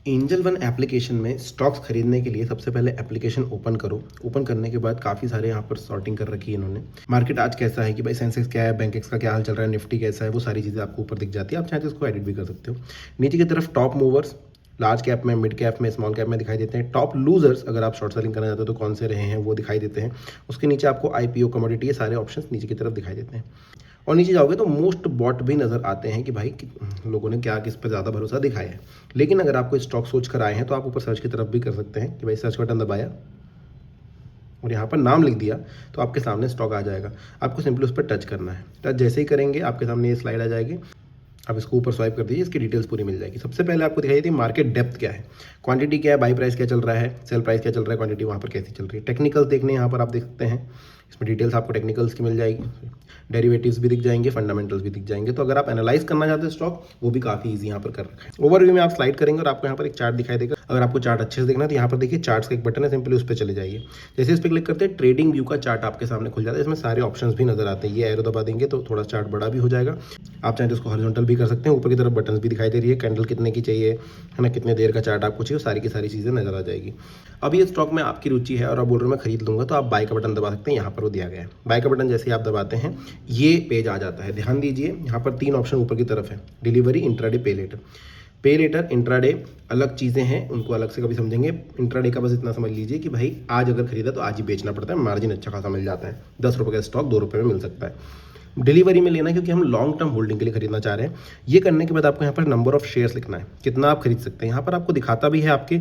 Angel one application में stocks खरीदने के लिए सबसे पहले एप्लीकेशन ओपन करो। ओपन करने के बाद काफ़ी सारे यहाँ पर सॉर्टिंग कर रखी है इन्होंने। मार्केट आज कैसा है कि भाई सेंसेक्स क्या है, बैंकेक्स का क्या हाल चल रहा है, निफ्टी कैसा है, वो सारी चीज़ें आपको ऊपर दिख जाती है। आप चाहे तो इसको एडिट भी कर सकते हो। नीचे की तरफ टॉप मूवर्स लार्ज कैप में, मिड कैप में, स्मॉल कैप में दिखाई देते हैं। टॉप लूजर्स अगर आप शॉर्ट सेलिंग करना चाहते हो तो कौन से रहे हैं वो दिखाई देते हैं। उसके नीचे आपको आईपीओ, कमोडिटी, ये सारे ऑप्शंस नीचे की तरफ दिखाई देते हैं। और नीचे जाओगे तो मोस्ट बॉट भी नज़र आते हैं कि भाई लोगों ने क्या किस पर ज़्यादा भरोसा दिखाया है। लेकिन अगर आपको स्टॉक सोच कर आए हैं तो आप ऊपर सर्च की तरफ भी कर सकते हैं कि भाई सर्च बटन दबाया और यहाँ पर नाम लिख दिया तो आपके सामने स्टॉक आ जाएगा। आपको सिंपली उस पर टच करना है। टच जैसे ही करेंगे आपके सामने ये स्लाइड आ जाएगी। आप इसको ऊपर स्वाइप कर दीजिए, इसकी डिटेल्स पूरी मिल जाएगी। सबसे पहले आपको दिखाई देती है मार्केट डेप्थ क्या है, क्वांटिटी क्या है, बाई प्राइस क्या चल रहा है, सेल प्राइस क्या चल रहा है, क्वांटिटी वहाँ पर कैसी चल रही है। टेक्निकल्स देखने यहाँ पर आप देख सकते हैं, इसमें डिटेल्स आपको टेक्निकल्स की मिल जाएगी। डेरिवेटिव्स भी दिख जाएंगे, फंडामेंटल्स भी दिख जाएंगे। तो अगर आप एनालाइज करना चाहते हैं स्टॉक, वो भी काफ़ी ईजी यहाँ पर कर रखा है। ओवरव्यू में आप स्लाइड करेंगे और आपको यहाँ पर एक चार्ट दिखाई देगा। अगर आपको चार्ट अच्छे से देखना है तो यहाँ पर देखिए चार्ट्स का एक बटन है, सिंपली उस पर चले जाइए। जैसे इस पर क्लिक करते हैं ट्रेडिंग व्यू का चार्ट आपके सामने खुल जाता है। इसमें सारे ऑप्शंस भी नजर आते हैं। ये एरो दबा देंगे तो थोड़ा चार्ट बड़ा भी हो जाएगा। आप चाहें तो इसको हॉरिजॉन्टल भी कर सकते हैं। ऊपर की तरफ बटन्स भी दिखाई दे रही है, कैंडल कितने की चाहिए है ना, कितने देर का चार्ट आपको चाहिए, सारी की सारी चीज़ें नजर आ जाएगी। अब ये स्टॉक में आपकी रुचि है और आप बोल रहे हो मैं खरीद लूंगा, तो आप बाय का बटन दबा सकते हैं। यहाँ पर वो दिया गया है, बाय का बटन जैसे ही आप दबाते हैं ये पेज आ जाता है। ध्यान दीजिए यहाँ पर 3 ऑप्शन ऊपर की तरफ है, डिलीवरी, इंट्राडे, पे लेटर। पे लेटर, इंट्राडे अलग चीज़ें हैं, उनको अलग से कभी समझेंगे। इंट्राडे का बस इतना समझ लीजिए कि भाई आज अगर खरीदा तो आज ही बेचना पड़ता है, मार्जिन अच्छा खासा मिल जाता है। 10 रुपये का स्टॉक 2 रुपये में मिल सकता है। डिलीवरी में लेना क्योंकि हम लॉन्ग टर्म होल्डिंग के लिए खरीदना चाह रहे हैं। ये करने के बाद आपको यहाँ पर नंबर ऑफ शेयर्स लिखना है, कितना आप खरीद सकते हैं। यहाँ पर आपको दिखाता भी है आपके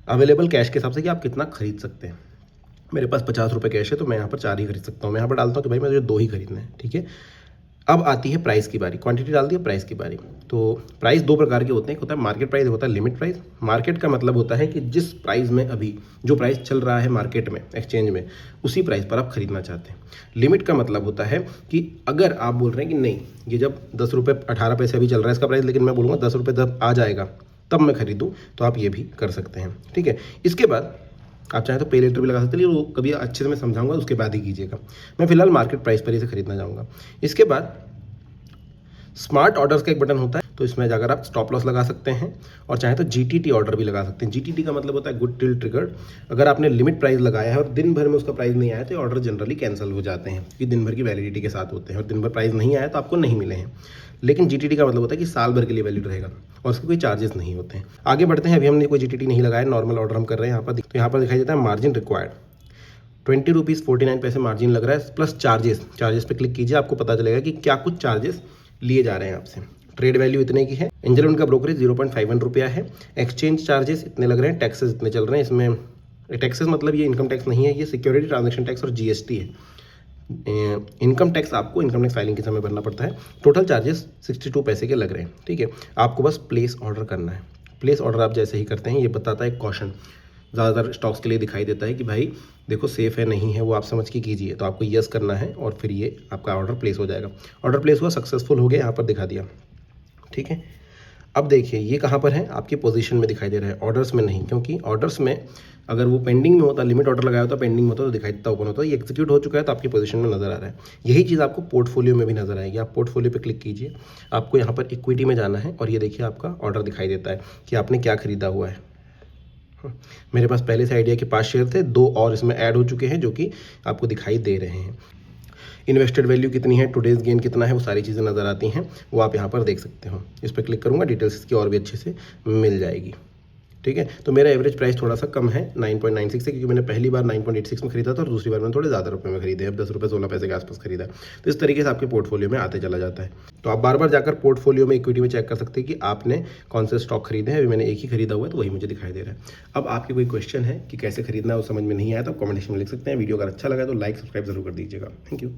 अवेलेबल कैश के हिसाब से कि आप कितना खरीद सकते हैं। मेरे पास 50 रुपये कैश है तो मैं यहाँ पर 4 ही खरीद सकता हूँ। मैं यहाँ पर डालता हूँ कि भाई मुझे 2 ही खरीदने हैं, ठीक है। अब आती है प्राइस की बारी, क्वांटिटी डाल दी है, प्राइस की बारी। तो प्राइस 2 प्रकार के होते हैं, एक होता है मार्केट प्राइस, होता है लिमिट प्राइस। मार्केट का मतलब होता है कि जिस प्राइस में अभी जो प्राइस चल रहा है मार्केट में, एक्सचेंज में, उसी प्राइस पर आप खरीदना चाहते हैं। लिमिट का मतलब होता है कि अगर आप बोल रहे हैं कि नहीं ये जब 10 रुपये 18 पैसे अभी चल रहा है इसका प्राइस, लेकिन मैं बोलूँगा 10 रुपये जब आ जाएगा तब मैं खरीदूँ, तो आप ये भी कर सकते हैं, ठीक है। इसके बाद आप चाहें तो पे लेटर भी लगा सकते हैं, लेकिन वो कभी अच्छे से मैं समझाऊंगा उसके बाद ही कीजिएगा। मैं फिलहाल मार्केट प्राइस पर ही से खरीदना चाहूँगा। इसके बाद स्मार्ट ऑर्डर्स का एक बटन होता है, तो इसमें जाकर आप स्टॉप लॉस लगा सकते हैं और चाहे तो जीटीटी ऑर्डर भी लगा सकते हैं। जीटीटी का मतलब होता है गुड टिल ट्रिगर्ड। अगर आपने लिमिट प्राइस लगाया है और दिन भर में उसका प्राइस नहीं आया तो ये ऑर्डर जनरली कैंसिल हो जाते हैं, क्योंकि दिन भर की वैलिडिटी के साथ होते हैं और दिन भर प्राइस नहीं आया तो आपको नहीं मिले हैं। लेकिन जीटीटी का मतलब होता है कि साल भर के लिए वैलिड रहेगा और उसके कोई चार्जेस नहीं होते हैं। आगे बढ़ते हैं, अभी हमने कोई जीटीटी नहीं लगाया, नॉर्मल ऑर्डर हम कर रहे हैं यहाँ पर। तो यहाँ पर दिखाई देता है मार्जिन रिक्वायर्ड 20 रुपीज़ 49 पैसे मार्जिन लग रहा है, प्लस चार्जेस। चार्जेस पे क्लिक कीजिए, आपको पता चलेगा कि क्या कुछ चार्जेस लिए जा रहे हैं आपसे। ट्रेड वैल्यू इतने की है, एंजल वन का ब्रोकरेज 0.51 रुपया है, एक्सचेंज चार्जेस इतने लग रहे हैं, टैक्सेस इतने चल रहे हैं। इसमें टैक्सेस मतलब ये इनकम टैक्स नहीं है, ये सिक्योरिटी ट्रांजैक्शन टैक्स और जीएसटी है। इनकम टैक्स आपको इनकम टैक्स फाइलिंग के समय भरना पड़ता है। टोटल चार्जेस 62 पैसे के लग रहे हैं, ठीक है। आपको बस प्लेस ऑर्डर करना है। प्लेस ऑर्डर आप जैसे ही करते हैं ये बताता है कॉशन, ज़्यादातर स्टॉक्स के लिए दिखाई देता है कि भाई देखो सेफ है नहीं है, वो आप समझ के कीजिए। तो आपको यस करना है और फिर ये आपका ऑर्डर प्लेस हो जाएगा। ऑर्डर प्लेस हुआ, सक्सेसफुल हो गया, यहाँ पर दिखा दिया, ठीक है। अब देखिए ये कहाँ पर है, आपकी पोजीशन में दिखाई दे रहा है, ऑर्डर्स में नहीं, क्योंकि ऑर्डर्स में अगर वो पेंडिंग में होता, लिमिट ऑर्डर लगाया होता, पेंडिंग में होता तो दिखाई देता, ओपन होता। ये एग्जीक्यूट हो चुका है तो आपकी पोजीशन में नजर आ रहा है। यही चीज़ आपको पोर्टफोलियो में भी नजर आएगी। आप पोर्टफोलियो पे क्लिक कीजिए, आपको यहाँ पर इक्विटी में जाना है और ये देखिए आपका ऑर्डर दिखाई देता है कि आपने क्या खरीदा हुआ है। मेरे पास पहले से आइडिया के 5 शेयर थे, 2 और इसमें ऐड हो चुके हैं जो कि आपको दिखाई दे रहे हैं। इन्वेस्टेड वैल्यू कितनी है, टुडेज गेन कितना है, वो सारी चीज़ें नज़र आती हैं, वो आप यहाँ पर देख सकते हो। इस पर क्लिक करूँगा, डिटेल्स इसकी और भी अच्छे से मिल जाएगी, ठीक है। तो मेरा एवरेज प्राइस थोड़ा सा कम है 9.96 से, क्योंकि मैंने पहली बार 9.86 में खरीदा था और दूसरी बार मैंने थोड़े ज़्यादा रुपए में खरीदे, अब 10 रुपये 16 पैसे के आसपास खरीदा। तो इस तरीके से आपके पोर्टफोलियो में आते चला जाता है। तो आप बार बार जाकर पोर्टफोलियो में इक्विटी में चेक कर सकते हैं कि आपने कौन से स्टॉक खरीदे हैं। अभी मैंने एक ही खरीदा हुआ है तो वही मुझे दिखाई दे रहा है। अब आपके कोई क्वेश्चन है कि कैसे खरीदना है वो समझ में नहीं आया तो कमेंट सेक्शन में लिख सकते हैं। वीडियो अगर अच्छा लगा तो लाइक सब्सक्राइब जरूर कर दीजिएगा। Thank you.